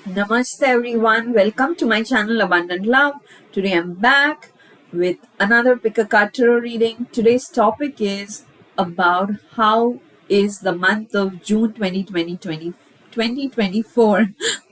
Namaste everyone, welcome to my channel Abundant Love. Today I'm back with another pick a card tarot reading. Today's topic is about how is the month of June 2024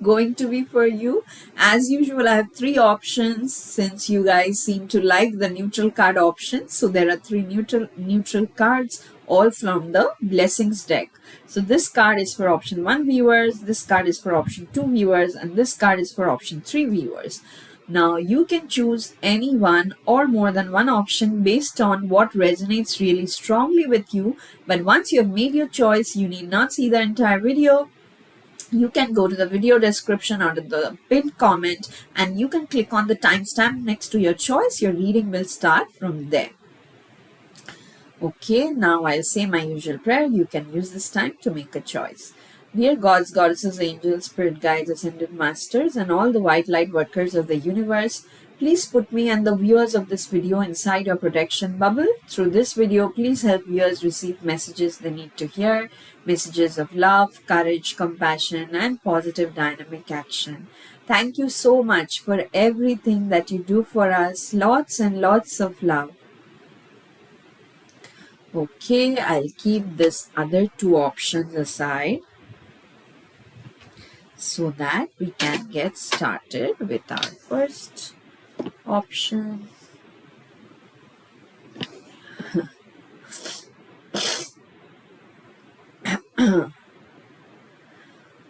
going to be for you. As usual, I have three options since you guys seem to like the neutral card option. So there are three neutral cards, all from the blessings deck. So this card is for option 1 viewers, this card is for option 2 viewers, and this card is for option 3 viewers. Now you can choose any one or more than one option based on what resonates really strongly with you. But once you have made your choice, you need not see the entire video. You can go to the video description under the pinned comment and you can click on the timestamp next to your choice. Your reading will start from there. Okay, now I'll say my usual prayer. You can use this time to make a choice. Dear gods, goddesses, angels, spirit guides, ascended masters, and all the white light workers of the universe, please put me and the viewers of this video inside your protection bubble. Through this video, please help viewers receive messages they need to hear, messages of love, courage, compassion, and positive dynamic action. Thank you so much for everything that you do for us. Lots and lots of love. Okay, I'll keep this other two options aside so that we can get started with our first option.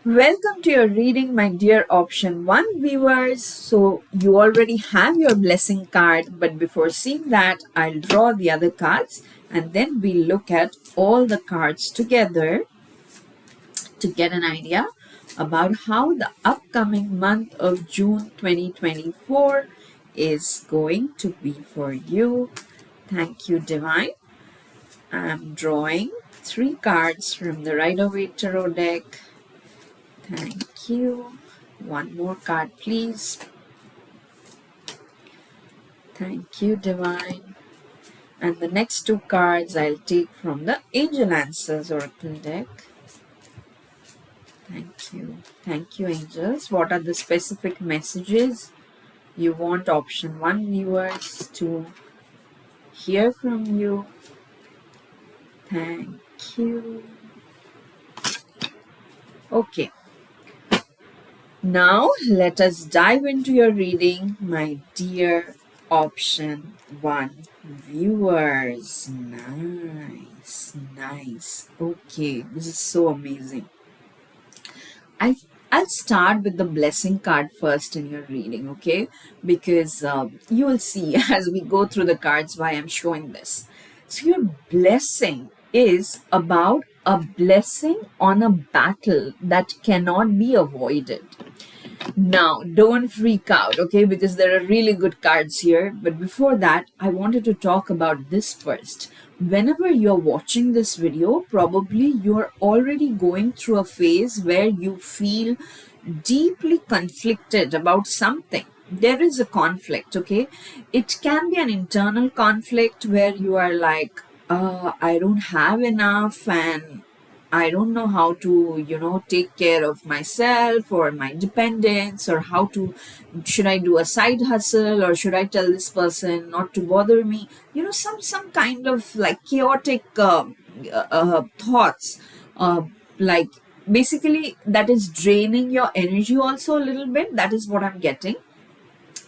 Welcome to your reading, my dear option 1 viewers. So you already have your blessing card, but before seeing that, I'll draw the other cards and then we'll look at all the cards together to get an idea about how the upcoming month of June 2024 is going to be for you. Thank you, Divine. I'm drawing 3 cards from the Rider-Waite Tarot deck. Thank you. One more card, please. Thank you, Divine. And the next 2 cards I'll take from the Angel Answers Oracle deck. Thank you. Thank you, angels. What are the specific messages you want option 1 viewers to hear from you? Thank you. Okay. Now let us dive into your reading, my dear option 1 viewers. Nice, nice. Okay, this is so amazing. I'll start with the blessing card first in your reading, okay? Because you will see as we go through the cards why I'm showing this. So your blessing is about a blessing on a battle that cannot be avoided. Now, don't freak out, okay? Because there are really good cards here. But before that, I wanted to talk about this first. Whenever you're watching this video, probably you're already going through a phase where you feel deeply conflicted about something. There is a conflict, okay? It can be an internal conflict where you are like, I don't have enough and I don't know how to, take care of myself or my dependents, or should I do a side hustle, or should I tell this person not to bother me? Some kind of like chaotic thoughts, like basically that is draining your energy also a little bit. That is what I'm getting.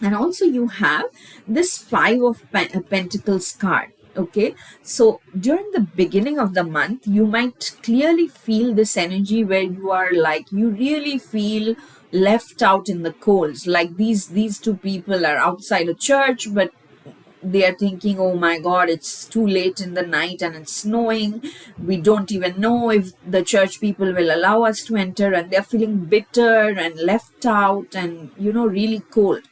And also you have this 5 of Pentacles card. Okay, so during the beginning of the month, you might clearly feel this energy where you are like, you really feel left out in the cold. Like these 2 people are outside a church, but they are thinking, oh my god, it's too late in the night and it's snowing. We don't even know if the church people will allow us to enter, and they're feeling bitter and left out and really cold.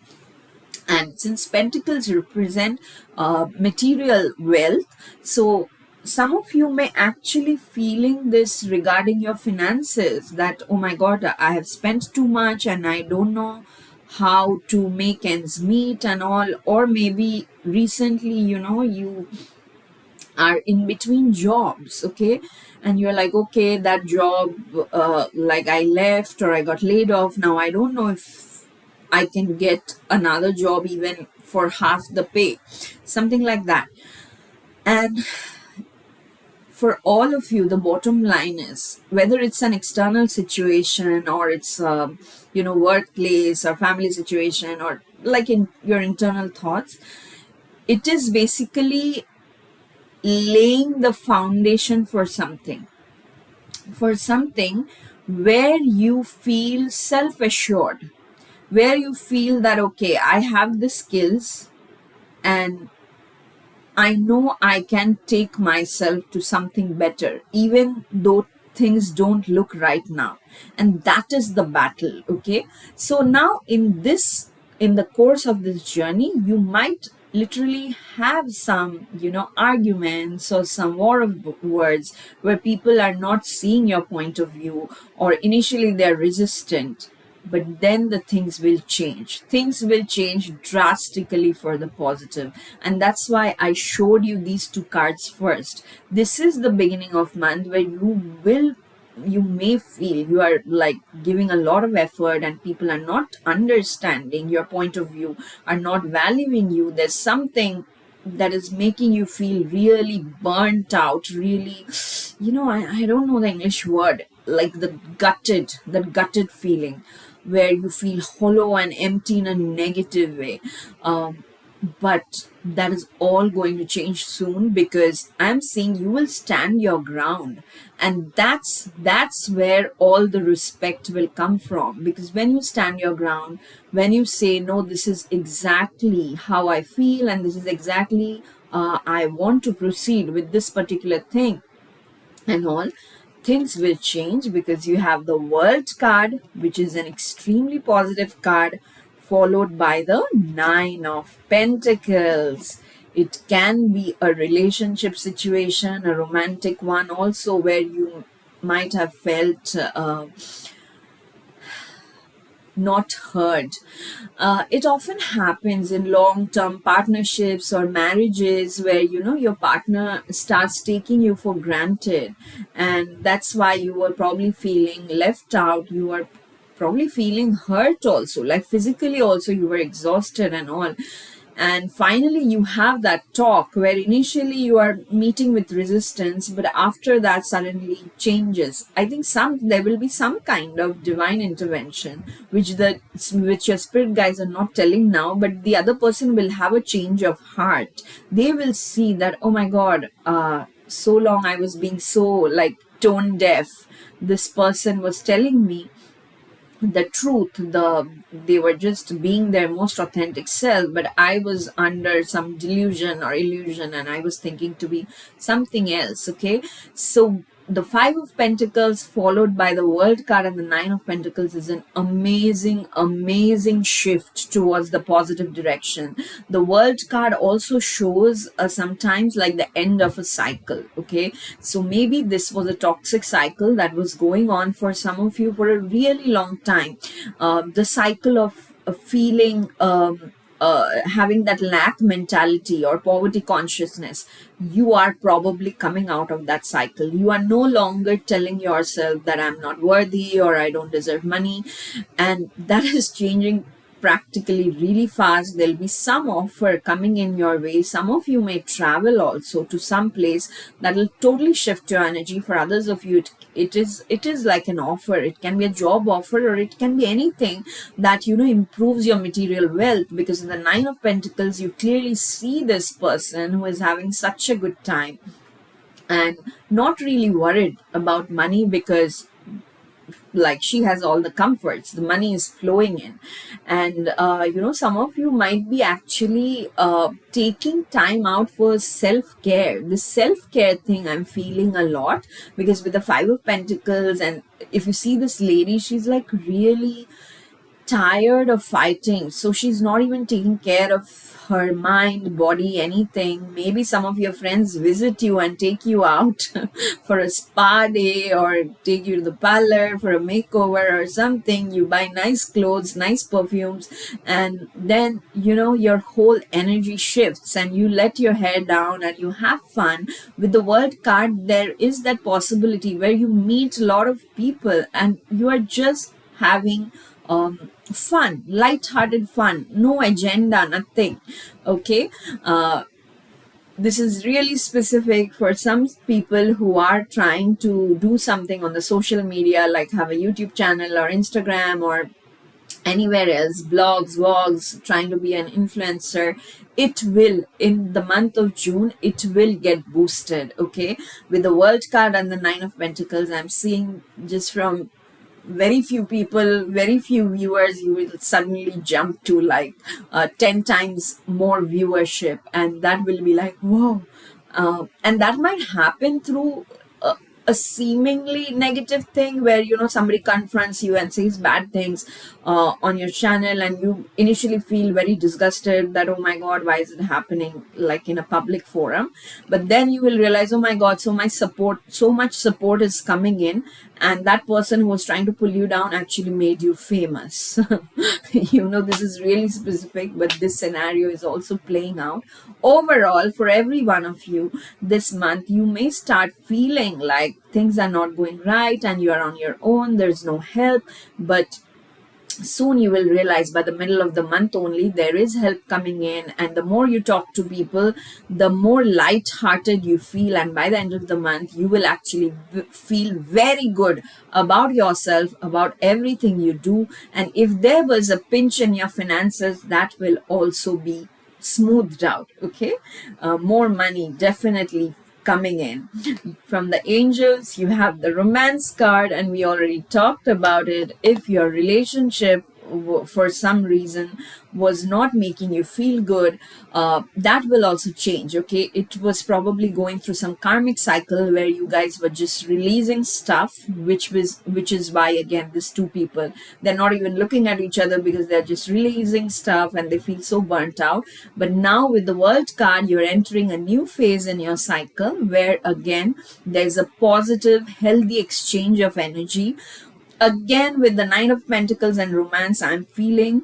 And since pentacles represent material wealth, so some of you may actually feeling this regarding your finances, that oh my god, I have spent too much and I don't know how to make ends meet and all. Or maybe recently you are in between jobs, okay, and you're like, okay, that job, like I left or I got laid off, now I don't know if I can get another job even for half the pay, something like that. And for all of you, the bottom line is, whether it's an external situation or it's workplace or family situation, or like in your internal thoughts, it is basically laying the foundation for something where you feel self assured, where you feel that, okay, I have the skills and I know I can take myself to something better, even though things don't look right now. And that is the battle, okay? So now in the course of this journey, you might literally have some, arguments or some war of words where people are not seeing your point of view, or initially they're resistant, but then the things will change. Things will change drastically for the positive. And that's why I showed you these two cards first. This is the beginning of month where you may feel you are like giving a lot of effort and people are not understanding your point of view, are not valuing you. There's something that is making you feel really burnt out, really, I don't know the English word, like that gutted feeling where you feel hollow and empty in a negative way. But that is all going to change soon, because I'm saying you will stand your ground, and that's where all the respect will come from. Because when you stand your ground, when you say, no, this is exactly how I feel and this is exactly I want to proceed with this particular thing and all, things will change, because you have the World card, which is an extremely positive card, followed by the Nine of Pentacles. It can be a relationship situation, a romantic one also, where you might have felt not heard. It often happens in long term partnerships or marriages where your partner starts taking you for granted, and that's why you were probably feeling left out. You are probably feeling hurt also, like physically also you were exhausted and all. And finally you have that talk where initially you are meeting with resistance, but after that suddenly changes. I think there will be some kind of divine intervention which your spirit guides are not telling now, but the other person will have a change of heart. They will see that, oh my god, so long I was being so like tone deaf. This person was telling me the truth, they were just being their most authentic self, but I was under some delusion or illusion and I was thinking to be something else. Okay, so the Five of Pentacles followed by the World card and the Nine of Pentacles is an amazing shift towards the positive direction. The World card also shows sometimes like the end of a cycle. Okay, so maybe this was a toxic cycle that was going on for some of you for a really long time. The cycle of feeling having that lack mentality or poverty consciousness, you are probably coming out of that cycle. You are no longer telling yourself that I'm not worthy or I don't deserve money, and that is changing practically really fast. There'll be some offer coming in your way. Some of you may travel also to some place that will totally shift your energy. For others of you, it is like an offer. It can be a job offer, or it can be anything that improves your material wealth, because in the Nine of Pentacles you clearly see this person who is having such a good time and not really worried about money, because like she has all the comforts, the money is flowing in. And some of you might be actually taking time out for self-care. This self-care thing I'm feeling a lot, because with the Five of Pentacles, and if you see this lady, she's like really tired of fighting, so she's not even taking care of her mind, body, anything. Maybe some of your friends visit you and take you out for a spa day, or take you to the parlor for a makeover or something. You buy nice clothes, nice perfumes, and then your whole energy shifts and you let your hair down and you have fun. With the world card, there is that possibility where you meet a lot of people and you are just having fun, light-hearted fun, no agenda, nothing. Okay. This is really specific for some people who are trying to do something on the social media, like have a YouTube channel or Instagram or anywhere else, blogs, vlogs, trying to be an influencer. It will, in the month of June, it will get boosted. Okay. With the world card and the Nine of Pentacles, I'm seeing just from very few people, very few viewers, you will suddenly jump to like 10 times more viewership, and that will be like, whoa. And that might happen through a seemingly negative thing where somebody confronts you and says bad things on your channel, and you initially feel very disgusted that, oh my god, why is it happening like in a public forum. But then you will realize, oh my god, so much support is coming in, and that person who was trying to pull you down actually made you famous. This is really specific, but this scenario is also playing out overall for every one of you. This month you may start feeling like things are not going right and you are on your own, there's no help. But soon you will realize, by the middle of the month only, there is help coming in, and the more you talk to people, the more light-hearted you feel, and by the end of the month you will actually feel very good about yourself, about everything you do. And if there was a pinch in your finances, that will also be smoothed out. Okay. More money definitely coming in. From the angels, you have the romance card, and we already talked about it. If your relationship for some reason was not making you feel good, that will also change. Okay. It was probably going through some karmic cycle where you guys were just releasing stuff, which is why, again, these two people, they're not even looking at each other because they're just releasing stuff and they feel so burnt out. But now with the world card, you're entering a new phase in your cycle where, again, there's a positive, healthy exchange of energy. Again, with the Nine of Pentacles and romance, I'm feeling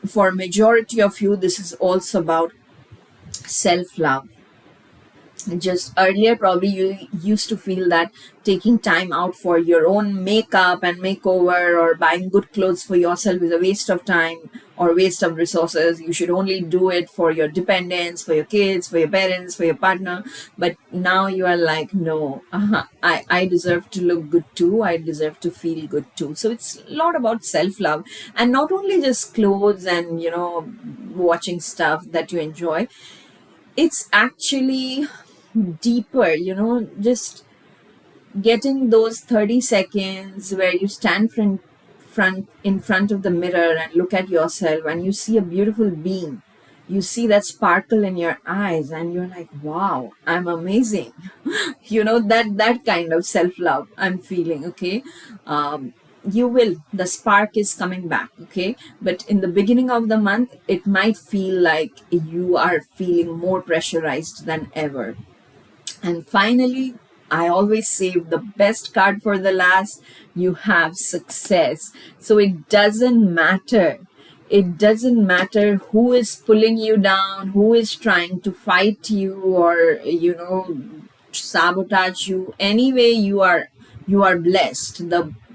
for majority of you, this is also about self-love. Just earlier, probably you used to feel that taking time out for your own makeup and makeover or buying good clothes for yourself is a waste of time or waste of resources. You should only do it for your dependents, for your kids, for your parents, for your partner. But now you are like, no, I deserve to look good too. I deserve to feel good too. So it's a lot about self-love, and not only just clothes and watching stuff that you enjoy. It's actually deeper, just getting those 30 seconds where you stand in front of the mirror and look at yourself and you see a beautiful being. You see that sparkle in your eyes and you're like, wow, I'm amazing. That kind of self-love I'm feeling. Okay. The spark is coming back. Okay. But in the beginning of the month, it might feel like you are feeling more pressurized than ever. And finally, I always save the best card for the last. You have success. So it doesn't matter. It doesn't matter who is pulling you down, who is trying to fight you or, sabotage you. Anyway, you are blessed.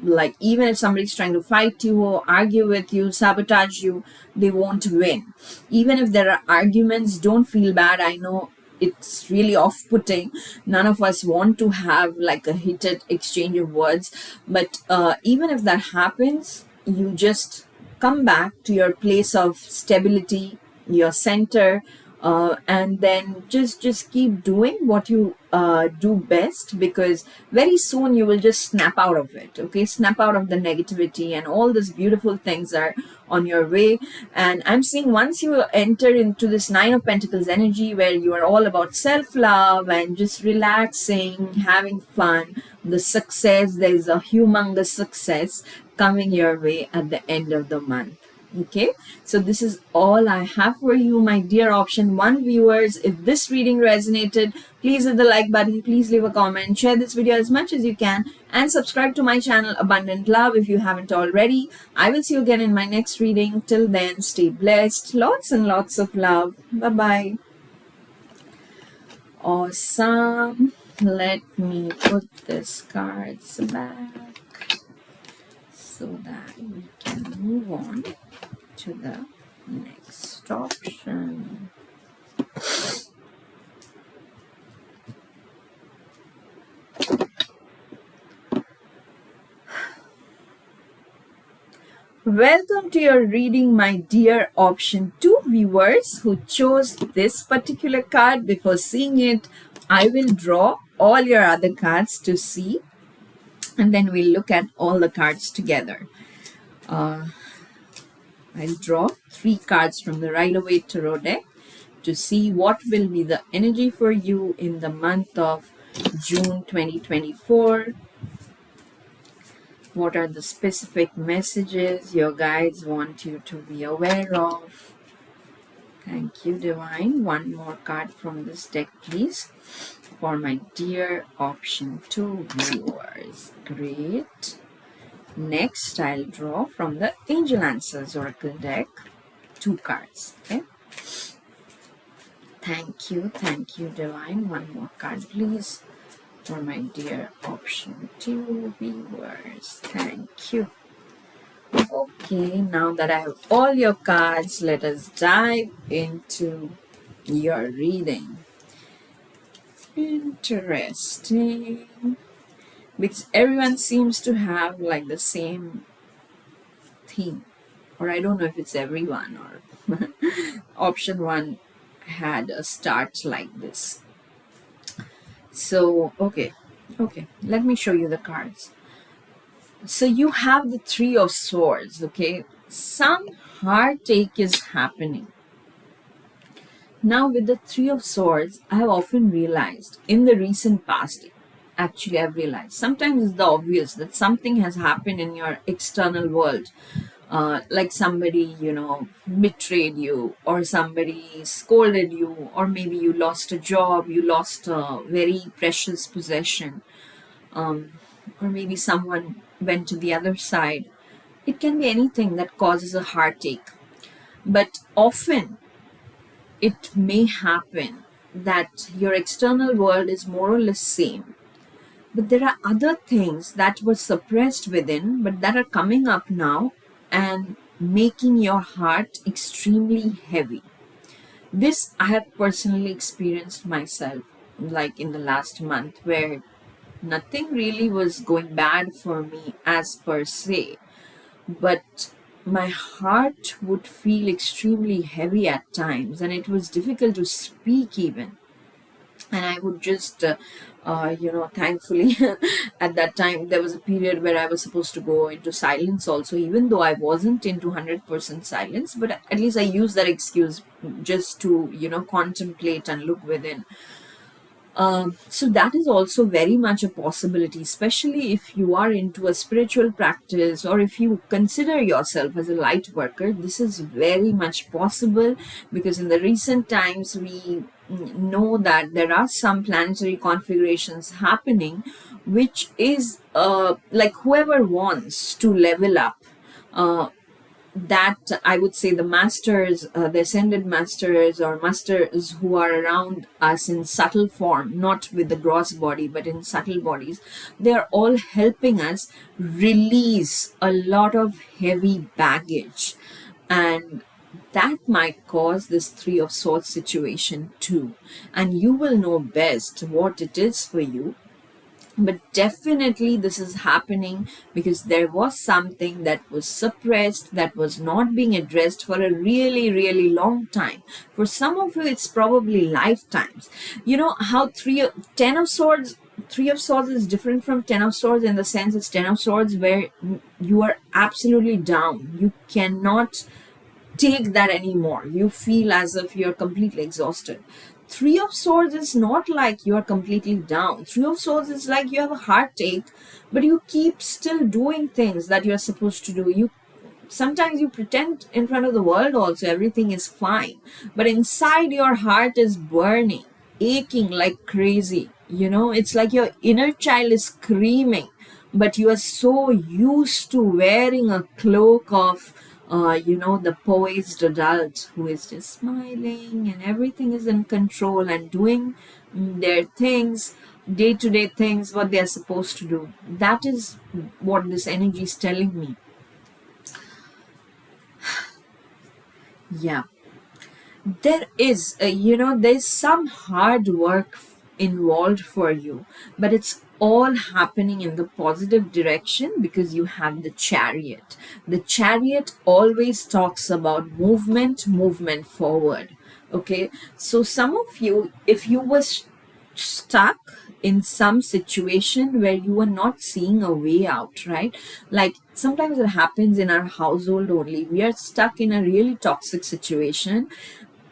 Like, even if somebody's trying to fight you or argue with you, sabotage you, they won't win. Even if there are arguments, don't feel bad. I know it's really off-putting. None of us want to have like a heated exchange of words, but even if that happens, you just come back to your place of stability, your center, and then just keep doing what you do best, because very soon you will just snap out of it. Okay, snap out of the negativity, and all these beautiful things are on your way. And I'm seeing, once you enter into this Nine of Pentacles energy where you are all about self-love and just relaxing, having fun, the success, there is a humongous success coming your way at the end of the month. Okay, so this is all I have for you, my dear option 1 viewers. If this reading resonated, please hit the like button, please leave a comment, share this video as much as you can, and subscribe to my channel Abundant Love if you haven't already. I will see you again in my next reading. Till then, stay blessed. Lots and lots of love. Bye-bye. Awesome. Let me put these cards back so that we can move on to the next option. Welcome to your reading, my dear option 2 viewers who chose this particular card. Before seeing it, I will draw all your other cards to see, and then we'll look at all the cards together. I'll draw 3 cards from the Rider-Waite Tarot deck to see what will be the energy for you in the month of June 2024. What are the specific messages your guides want you to be aware of? Thank you, Divine. One more card from this deck, please, for my dear option 2 viewers. Great. Next, I'll draw from the Angel Answers Oracle deck 2 cards. Okay. Thank you, Divine. One more card, please, for my dear option 2 viewers. Thank you. Okay, now that I have all your cards, let us dive into your reading. Interesting. Because everyone seems to have like the same theme. Or I don't know if it's everyone or option 1 had a start like this. So, okay, let me show you the cards. So you have the 3 of Swords, okay? Some heartache is happening. Now with the 3 of Swords, I have often realized in the recent past, actually I've realized, sometimes it's the obvious that something has happened in your external world. Like somebody, betrayed you, or somebody scolded you, or maybe you lost a job, you lost a very precious possession, or maybe someone went to the other side. It can be anything that causes a heartache. But often it may happen that your external world is more or less same. But there are other things that were suppressed within, but that are coming up now and making your heart extremely heavy. This I have personally experienced myself, like in the last month, where nothing really was going bad for me as per se, but my heart would feel extremely heavy at times, and it was difficult to speak even. And I would just, thankfully, at that time, there was a period where I was supposed to go into silence also, even though I wasn't into 100% silence, but at least I used that excuse just to, contemplate and look within. So that is also very much a possibility, especially if you are into a spiritual practice or if you consider yourself as a light worker. This is very much possible because in the recent times we know that there are some planetary configurations happening, which is like whoever wants to level up. That I would say the masters, the ascended masters or masters who are around us in subtle form, not with the gross body, but in subtle bodies, they are all helping us release a lot of heavy baggage. And that might cause this 3 of Swords situation too. And you will know best what it is for you. But definitely this is happening because there was something that was suppressed, that was not being addressed for a really, really long time. For some of you, it's probably lifetimes. You know how 3 of Swords is different from 10 of Swords in the sense it's 10 of Swords where you are absolutely down. You cannot take that anymore. You feel as if you're completely exhausted. Three of Swords is not like you are completely down. Three of Swords is like you have a heartache, but you keep still doing things that you're supposed to do. You sometimes you pretend in front of the world also everything is fine, but inside your heart is burning, aching like crazy. It's like your inner child is screaming, but you are so used to wearing a cloak of the poised adult who is just smiling and everything is in control and doing their things, day to day things, what they are supposed to do. That is what this energy is telling me. Yeah, there's some hard work involved for you, but it's all happening in the positive direction because you have the Chariot. The Chariot always talks about movement forward. Okay, so some of you, if you were stuck in some situation where you are not seeing a way out, right? Like sometimes it happens in our household only. We are stuck in a really toxic situation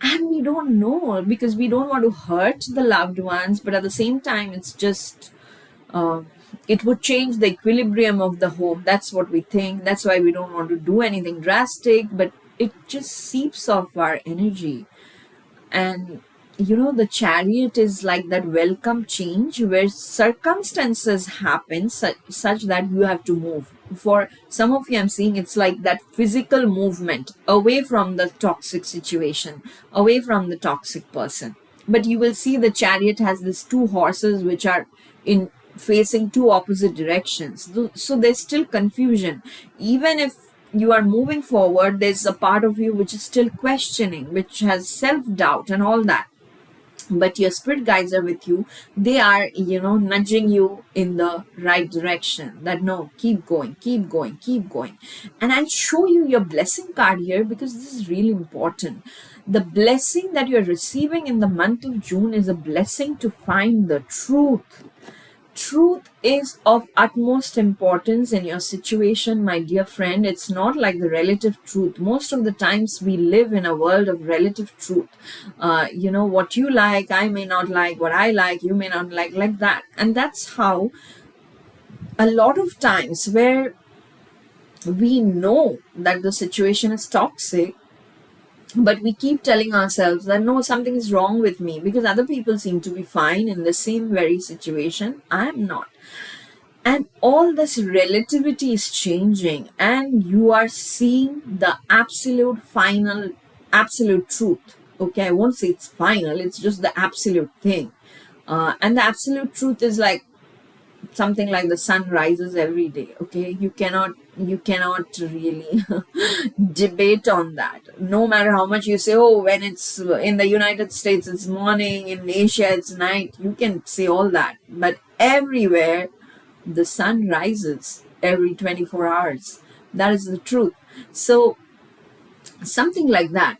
and we don't know because we don't want to hurt the loved ones, but at the same time, it's just uh, it would change the equilibrium of the home. That's what we think. That's why we don't want to do anything drastic, but it just seeps off our energy. And the Chariot is like that welcome change where circumstances happen such that you have to move. For some of you, I'm seeing it's like that physical movement away from the toxic situation, away from the toxic person. But you will see the Chariot has these two horses which are in facing two opposite directions. So there's still confusion. Even if you are moving forward, there's a part of you which is still questioning, which has self-doubt and all that. But your spirit guides are with you. They are, nudging you in the right direction, that no, keep going, keep going, keep going. And I'll show you your blessing card here because this is really important. The blessing that you're receiving in the month of June is a blessing to find the truth. Truth is of utmost importance in your situation, my dear friend. It's not like the relative truth. Most of the times we live in a world of relative truth. What you like, I may not like. What I like, you may not like that. And that's how a lot of times where we know that the situation is toxic, but we keep telling ourselves that no, something is wrong with me because other people seem to be fine in the same very situation. I am not. And all this relativity is changing, and you are seeing the absolute truth. Okay, I won't say it's final, it's just the absolute thing. And the absolute truth is like something like the sun rises every day. Okay, you cannot really debate on that. No matter how much you say, oh, when it's in the United States it's morning, in Asia it's night, you can say all that, but everywhere the sun rises every 24 hours. That is the truth. So something like that,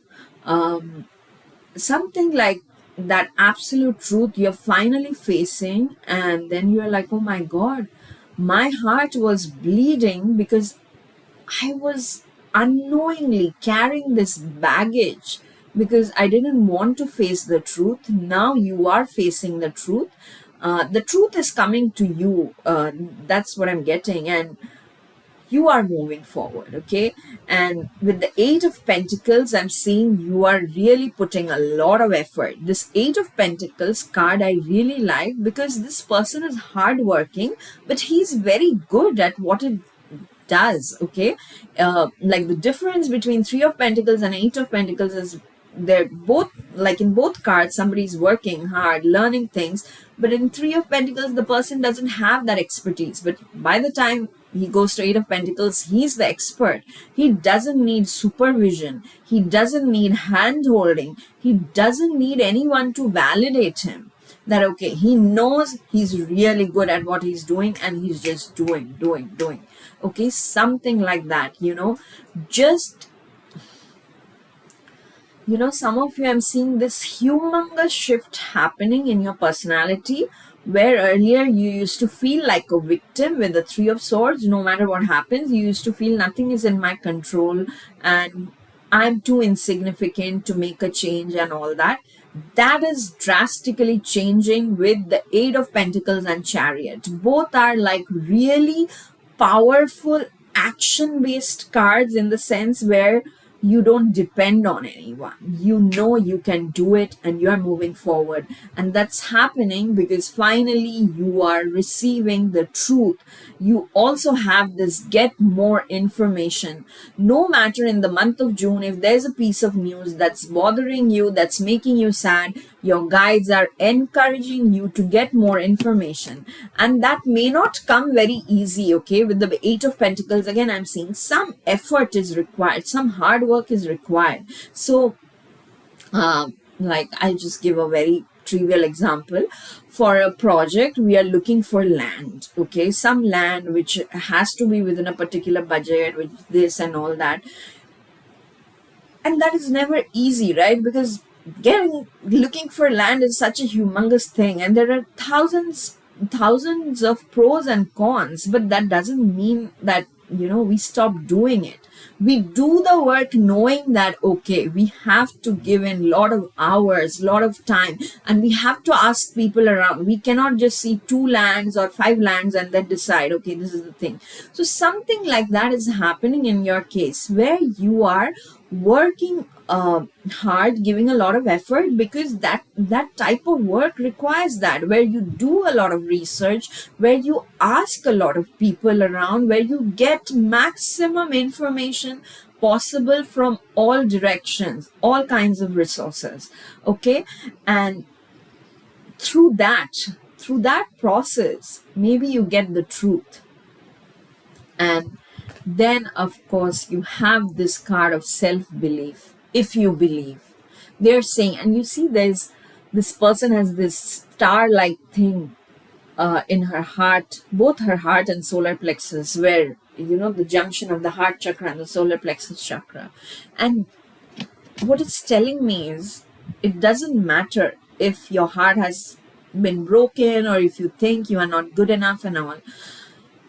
something like that absolute truth you're finally facing, and then you're like, oh my god, my heart was bleeding because I was unknowingly carrying this baggage because I didn't want to face the truth. Now you are facing the truth. The truth is coming to you. That's what I'm getting. And you are moving forward, okay? And with the Eight of Pentacles, I'm seeing you are really putting a lot of effort. This Eight of Pentacles card I really like because this person is hardworking, but he's very good at what it does, okay? Like the difference between Three of Pentacles and Eight of Pentacles is they're both, like in both cards, somebody's working hard, learning things, but in Three of Pentacles, the person doesn't have that expertise. But by the time he goes to Eight of Pentacles, he's the expert. He doesn't need supervision. He doesn't need hand holding. He doesn't need anyone to validate him. That okay, he knows he's really good at what he's doing and he's just doing. Okay, something like that, just some of you, I'm seeing this humongous shift happening in your personality where earlier you used to feel like a victim with the Three of Swords. No matter what happens, you used to feel nothing is in my control and I'm too insignificant to make a change and all that. That is drastically changing with the Eight of Pentacles and Chariot. Both are like really powerful action based cards, in the sense where you don't depend on anyone. You know you can do it and you are moving forward. And that's happening because finally you are receiving the truth. You also have this get more information. No matter in the month of June, if there's a piece of news that's bothering you, that's making you sad, your guides are encouraging you to get more information. And that may not come very easy, okay? With the Eight of Pentacles, again, I'm seeing some effort is required, some hard work is required. So, like, I'll just give a very trivial example. For a project, we are looking for land, okay? Some land which has to be within a particular budget, with this and all that. And that is never easy, right? Because looking for land is such a humongous thing, and there are thousands of pros and cons, but that doesn't mean that we stop doing it. We do the work knowing that, okay, we have to give in a lot of hours, a lot of time, and we have to ask people around. We cannot just see 2 lands or 5 lands and then decide, okay, this is the thing. So something like that is happening in your case, where you are working hard, giving a lot of effort, because that type of work requires that, where you do a lot of research, where you ask a lot of people around, where you get maximum information possible from all directions, all kinds of resources, okay? And through that process, maybe you get the truth. And then of course you have this card of self-belief. If you believe, they're saying, and you see this person has this star-like thing in her heart, both her heart and solar plexus, where the junction of the heart chakra and the solar plexus chakra. And what it's telling me is, it doesn't matter if your heart has been broken, or if you think you are not good enough and all.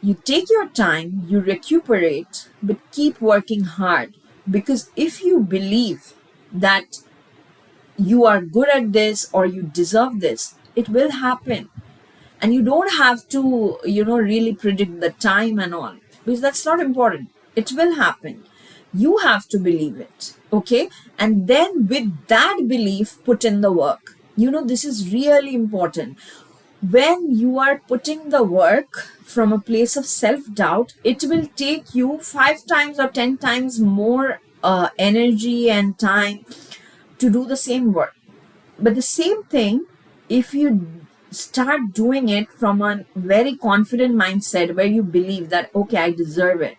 You take your time, you recuperate, but keep working hard. Because if you believe that you are good at this or you deserve this, it will happen. And you don't have to, really predict the time and all, because that's not important. It will happen. You have to believe it, okay? And then with that belief, put in the work. This is really important. When you are putting the work from a place of self-doubt, it will take you 5 times or 10 times more energy and time to do the same work. But the same thing, if you start doing it from a very confident mindset, where you believe that, okay, I deserve it,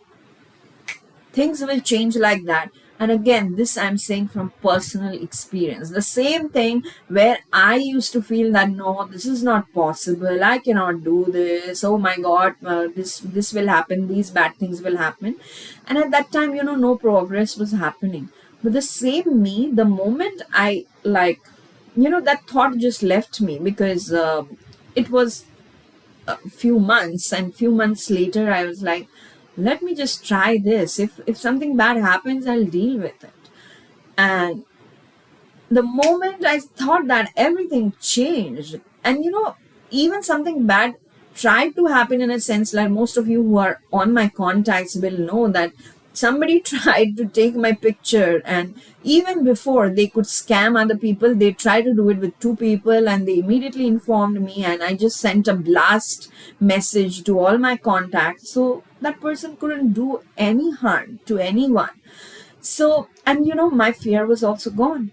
things will change like that. And again, this I'm saying from personal experience. The same thing where I used to feel that, no, this is not possible, I cannot do this, oh my god, this will happen, these bad things will happen. And at that time, no progress was happening. But the same me, the moment I that thought just left me, because it was a few months, and few months later I was like, let me just try this. If something bad happens, I'll deal with it. And the moment I thought that, everything changed. And even something bad tried to happen, in a sense, like most of you who are on my contacts will know that somebody tried to take my picture, and even before they could scam other people, they tried to do it with 2 people, and they immediately informed me, and I just sent a blast message to all my contacts, so that person couldn't do any harm to anyone. So, and my fear was also gone.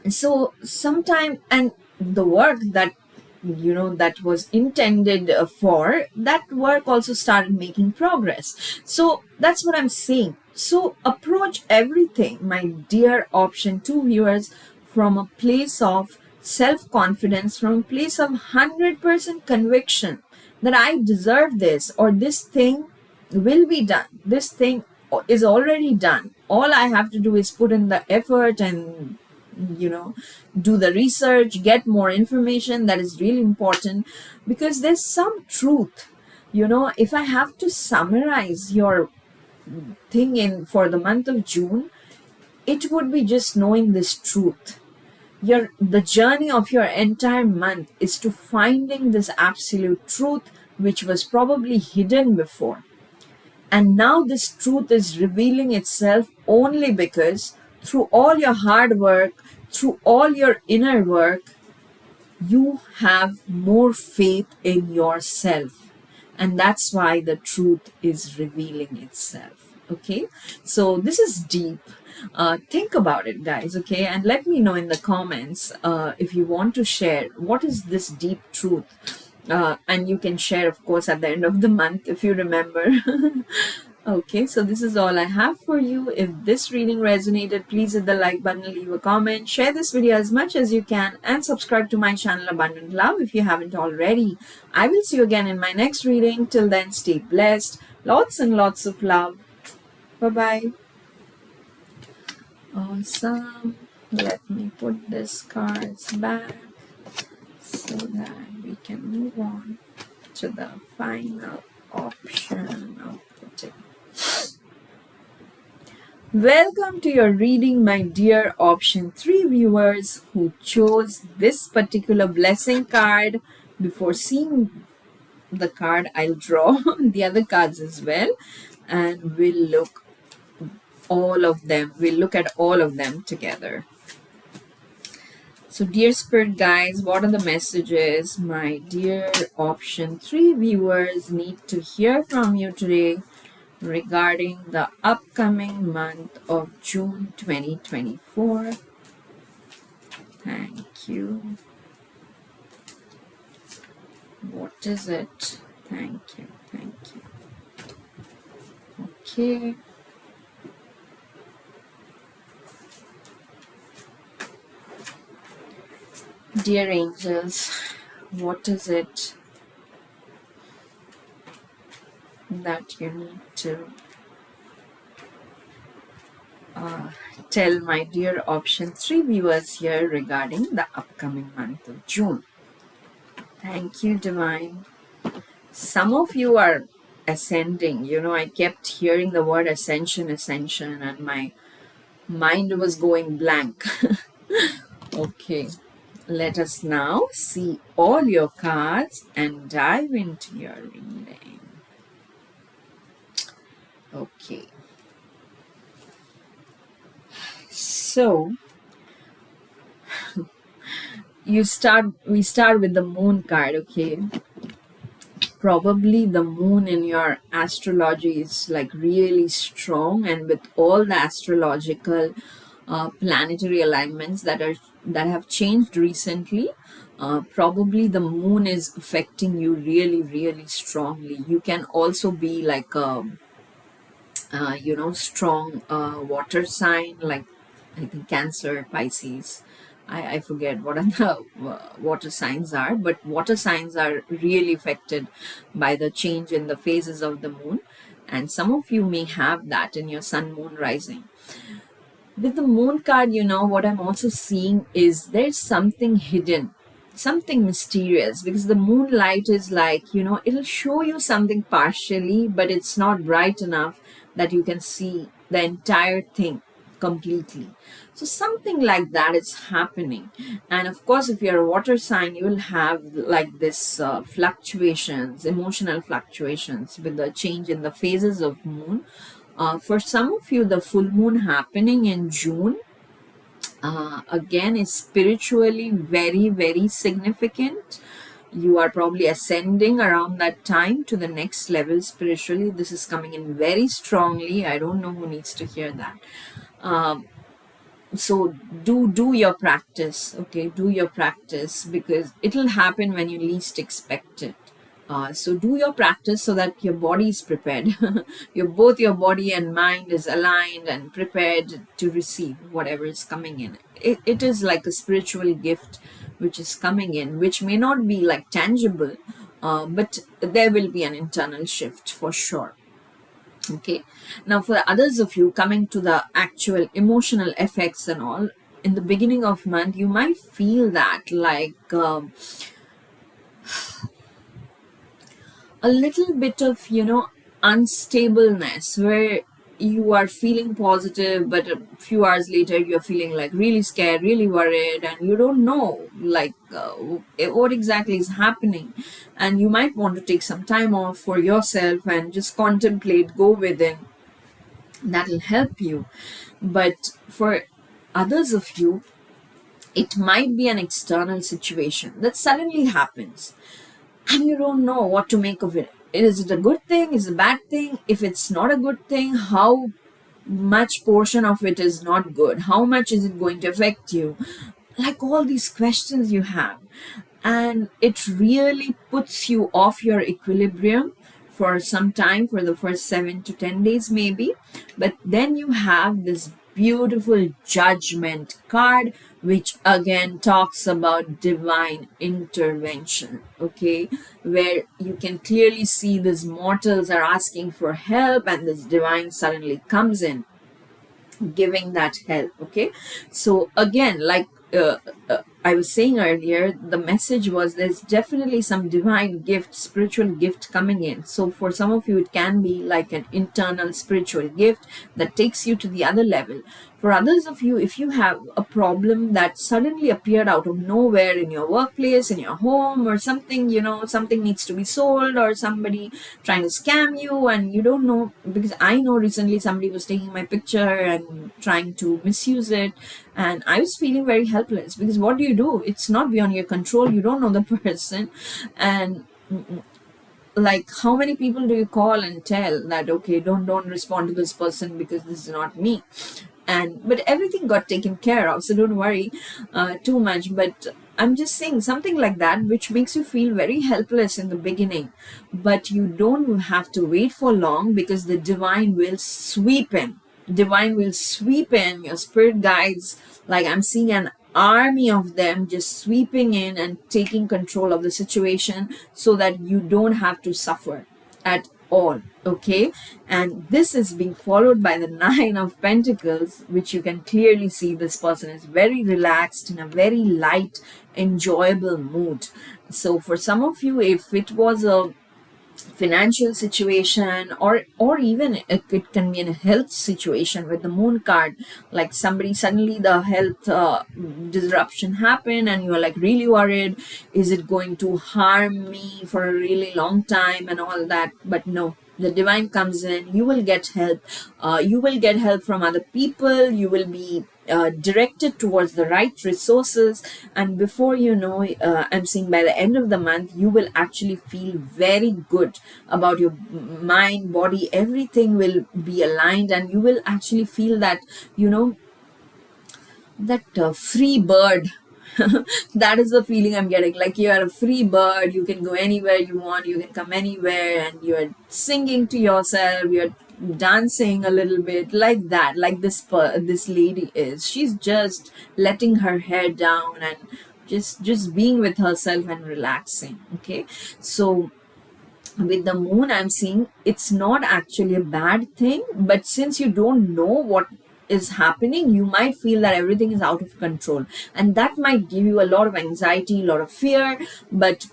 So sometime, and the work that was intended for, that work also started making progress. So that's what I'm saying. So approach everything, my dear option 2 viewers, from a place of self-confidence, from a place of 100% conviction that I deserve this, or this thing will be done, this thing is already done. All I have to do is put in the effort and do the research, get more information. That is really important, because there's some truth. If I have to summarize your thing in for the month of June, it would be just knowing this truth. the journey of your entire month is to finding this absolute truth which was probably hidden before. And now this truth is revealing itself only because through all your hard work, through all your inner work, you have more faith in yourself. And that's why the truth is revealing itself. Okay, so this is deep. Think about it, guys. Okay, and let me know in the comments if you want to share what is this deep truth. And you can share, of course, at the end of the month if you remember. Okay, so this is all I have for you. If this reading resonated, please hit the like button, leave a comment, share this video as much as you can, and subscribe to my channel Abundant Love if you haven't already. I will see you again in my next reading. Till then, stay blessed. Lots and lots of love. Bye-bye. Awesome. Let me put these cards back so that we can move on to the final option of the day. Welcome to your reading, my dear option 3 viewers who chose this particular blessing card. Before seeing the card, I'll draw the other cards as well, and we'll look at all of them together. So dear spirit guides, what are the messages my dear option 3 viewers need to hear from you today regarding the upcoming month of June 2024? Thank you. What is it? Thank you. Okay. Dear angels, what is it that you need to tell my dear option 3 viewers here regarding the upcoming month of June? Thank you, Divine. Some of you are ascending. I kept hearing the word ascension, and my mind was going blank. Okay. Let us now see all your cards and dive into your reading. Okay. So, we start with the moon card, okay? Probably the moon in your astrology is like really strong, and with all the astrological planetary alignments that have changed recently, probably the moon is affecting you really, really strongly. You can also be like a strong water sign, like I think Cancer, Pisces. I forget what the water signs are, but water signs are really affected by the change in the phases of the moon, and some of you may have that in your sun, moon, rising. With the moon card, what I'm also seeing is there's something hidden, something mysterious, because the moonlight is like, it'll show you something partially, but it's not bright enough that you can see the entire thing completely. So something like that is happening. And of course, if you're a water sign, you will have like this fluctuations, emotional fluctuations with the change in the phases of moon. For some of you, the full moon happening in June again is spiritually very, very significant. You are probably ascending around that time to the next level spiritually. This is coming in very strongly. I don't know who needs to hear that. So do your practice, okay? Do your practice, because it'll happen when you least expect it. So do your practice so that your body is prepared. Both your body and mind is aligned and prepared to receive whatever is coming in. It is like a spiritual gift which is coming in, which may not be like tangible, but there will be an internal shift for sure. Okay, now for others of you, coming to the actual emotional effects and all, in the beginning of month, you might feel that like a little bit of, unstableness, where you are feeling positive, but a few hours later you're feeling like really scared, really worried, and you don't know like what exactly is happening. And you might want to take some time off for yourself and just contemplate, go within. That'll help you. But for others of you, it might be an external situation that suddenly happens and you don't know what to make of it. Is it a good thing? Is it a bad thing? If it's not a good thing, how much portion of it is not good? How much is it going to affect you? Like all these questions you have. And it really puts you off your equilibrium for some time, for the first 7 to 10 days maybe. But then you have this beautiful judgment card, which again talks about divine intervention, okay, where you can clearly see these mortals are asking for help and this divine suddenly comes in giving that help. Okay, so again, like I was saying earlier, the message was there's definitely some divine gift, spiritual gift coming in. So for some of you, it can be like an internal spiritual gift that takes you to the other level. For others of you, if you have a problem that suddenly appeared out of nowhere in your workplace, in your home, or something, you know, something needs to be sold, or somebody trying to scam you, and you don't know, because I know recently somebody was taking my picture and trying to misuse it, and I was feeling very helpless because what do you do? It's not beyond your control. You don't know the person, and like how many people do you call and tell that okay, don't respond to this person because this is not me. And but everything got taken care of, so don't worry too much. But I'm just saying something like that which makes you feel very helpless in the beginning, but you don't have to wait for long because the divine will sweep in. Divine will sweep in, your spirit guides, like I'm seeing an army of them just sweeping in and taking control of the situation so that you don't have to suffer at all. Okay, and this is being followed by the Nine of Pentacles, which you can clearly see this person is very relaxed, in a very light, enjoyable mood. So for some of you, if it was a financial situation, or even it can be in a health situation with the moon card, like somebody suddenly the health disruption happened and you're like really worried, is it going to harm me for a really long time and all that. But no, the divine comes in, you will get help. You will get help from other people, you will be directed towards the right resources, and before you know, I'm seeing by the end of the month you will actually feel very good about your mind, body, everything will be aligned, and you will actually feel that, you know, that free bird. That is the feeling I'm getting, like you are a free bird, you can go anywhere you want, you can come anywhere, and you're singing to yourself, you're dancing a little bit, like that, like this lady is, she's just letting her hair down and just being with herself and relaxing. Okay, so with the moon, I'm seeing it's not actually a bad thing, but since you don't know what is happening, you might feel that everything is out of control, and that might give you a lot of anxiety, a lot of fear. But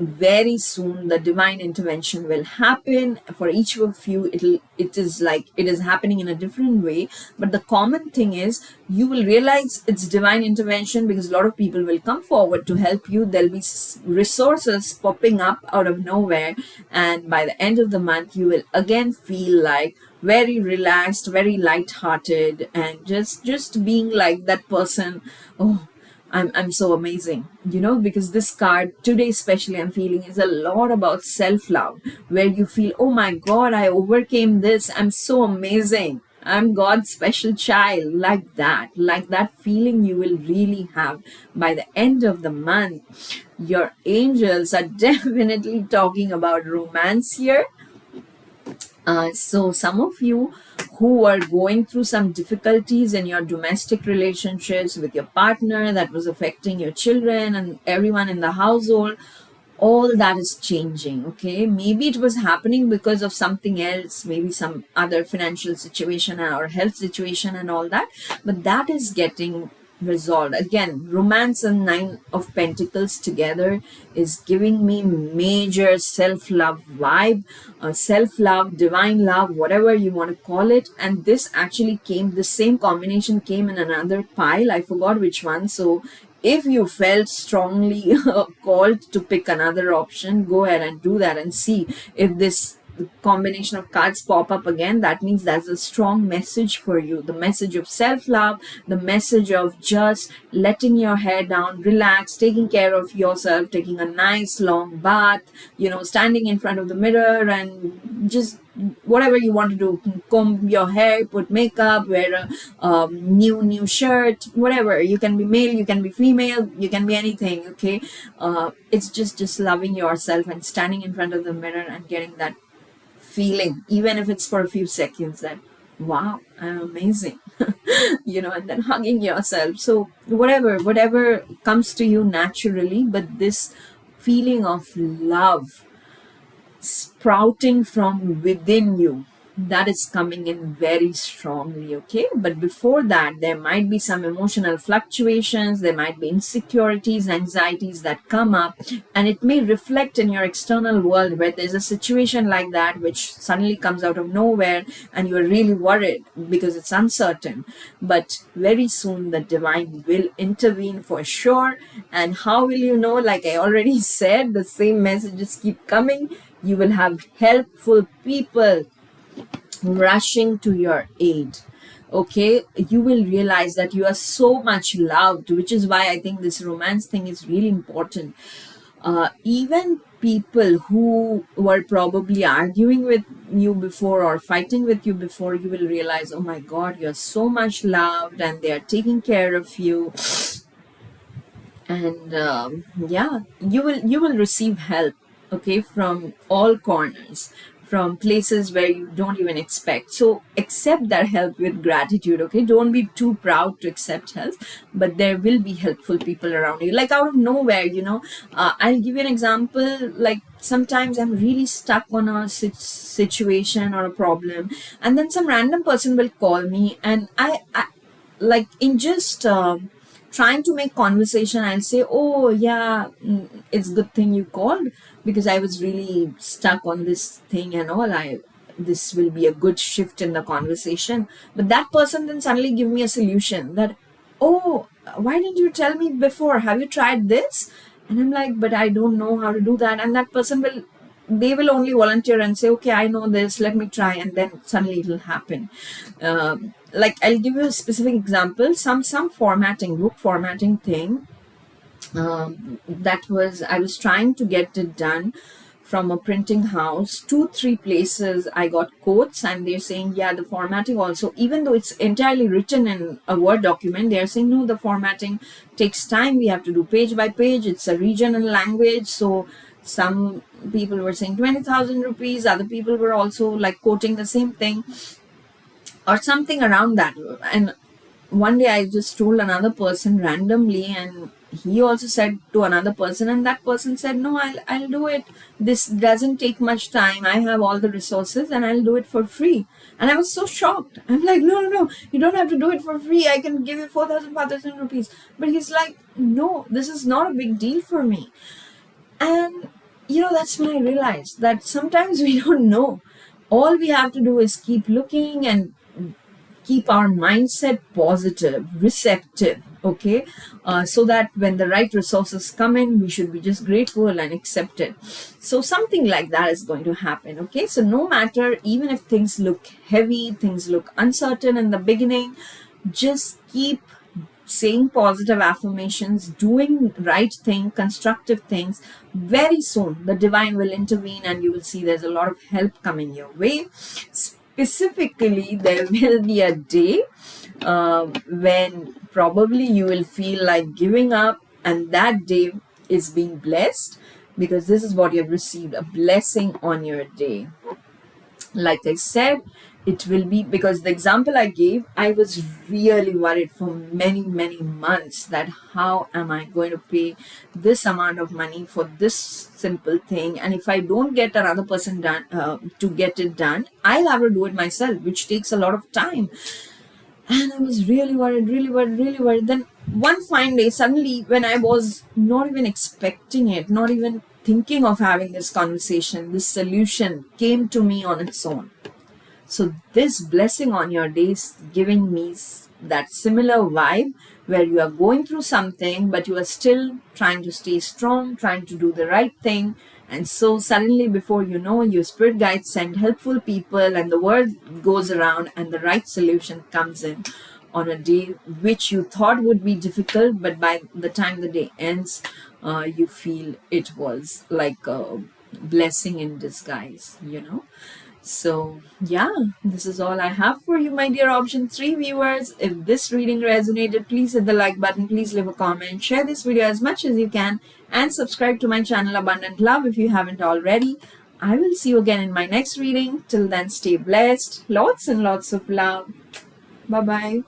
very soon the divine intervention will happen for each of you. It is like it is happening in a different way, but the common thing is you will realize it's divine intervention because a lot of people will come forward to help you. There'll be resources popping up out of nowhere, and by the end of the month you will again feel like very relaxed, very light-hearted, and just being like that person. Oh, I'm so amazing, you know, because this card today, especially, I'm feeling is a lot about self love, where you feel, oh my God, I overcame this. I'm so amazing. I'm God's special child, like that feeling you will really have by the end of the month. Your angels are definitely talking about romance here. So some of you who are going through some difficulties in your domestic relationships with your partner that was affecting your children and everyone in the household, all that is changing. Okay, maybe it was happening because of something else, maybe some other financial situation or health situation and all that, but that is getting resolved. Again, romance and Nine of Pentacles together is giving me major self-love vibe, self-love, divine love, whatever you want to call it. And this actually came, the same combination came in another pile. I forgot which one. So if you felt strongly called to pick another option, go ahead and do that and see if this combination of cards pop up again. That means that's a strong message for you, the message of self-love, the message of just letting your hair down, relax, taking care of yourself, taking a nice long bath, standing in front of the mirror and just whatever you want to do, comb your hair, put makeup, wear a new shirt, whatever. You can be male, you can be female, you can be anything. Okay, it's just loving yourself and standing in front of the mirror and getting that feeling, even if it's for a few seconds, that wow, I'm amazing. And then hugging yourself. So whatever comes to you naturally, but this feeling of love sprouting from within you, that is coming in very strongly. Okay, but before that, there might be some emotional fluctuations, there might be insecurities, anxieties that come up, and it may reflect in your external world where there's a situation like that which suddenly comes out of nowhere and you're really worried because it's uncertain. But very soon the divine will intervene for sure. And how will you know? Like I already said, the same messages keep coming. You will have helpful people rushing to your aid. Okay, you will realize that you are so much loved, which is why I think this romance thing is really important. Even people who were probably arguing with you before or fighting with you before, you will realize, oh my god, you're so much loved and they are taking care of you. And yeah, you will receive help, okay, from all corners, from places where you don't even expect. So accept that help with gratitude. Okay, don't be too proud to accept help, but there will be helpful people around you, like out of nowhere. I'll give you an example. Like sometimes I'm really stuck on a situation or a problem, and then some random person will call me, and I like in just trying to make conversation, I'll say, oh yeah, it's good thing you called, because I was really stuck on this thing and all. This will be a good shift in the conversation. But that person then suddenly give me a solution that, oh, why didn't you tell me before? Have you tried this? And I'm like, but I don't know how to do that. And that person they will only volunteer and say, okay, I know this, let me try, and then suddenly it'll happen. Like I'll give you a specific example. Some formatting, book formatting thing, that was, I was trying to get it done from a printing house. 2-3 places I got quotes, and they're saying, yeah, the formatting also, even though it's entirely written in a Word document, they're saying, no, the formatting takes time, we have to do page by page, it's a regional language. So some people were saying 20,000 rupees, other people were also like quoting the same thing or something around that. And one day I just told another person randomly, and he also said to another person, and that person said, no, I'll do it, this doesn't take much time, I have all the resources and I'll do it for free. And I was so shocked. I'm like, no, you don't have to do it for free, I can give you 5,000 rupees. But he's like, no, this is not a big deal for me. And that's when I realized that sometimes we don't know. All we have to do is keep looking and keep our mindset positive, receptive, okay? So that when the right resources come in, we should be just grateful and accept it. So something like that is going to happen, okay? So no matter, even if things look heavy, things look uncertain in the beginning, just keep saying positive affirmations, doing right thing, constructive things. Very soon the divine will intervene and you will see there's a lot of help coming your way. Specifically, there will be a day when probably you will feel like giving up, and that day is being blessed, because this is what you have received, a blessing on your day. Like I said, it will be, because the example I gave, I was really worried for many months that how am I going to pay this amount of money for this simple thing, and if I don't get another person done to get it done, I'll have to do it myself, which takes a lot of time. And I was really worried. Then one fine day, suddenly, when I was not even expecting it, not even thinking of having this conversation, this solution came to me on its own. So this blessing on your day is giving me that similar vibe where you are going through something, but you are still trying to stay strong, trying to do the right thing. And so suddenly, before you know, your spirit guides send helpful people, and the word goes around, and the right solution comes in on a day which you thought would be difficult, but by the time the day ends, you feel it was like a blessing in disguise, you know. So, yeah, this is all I have for you, my dear option 3 viewers. If this reading resonated, please hit the like button, please leave a comment, share this video as much as you can, and subscribe to my channel Abundant Love if you haven't already. I will see you again in my next reading. Till then, stay blessed. Lots and lots of love. Bye bye.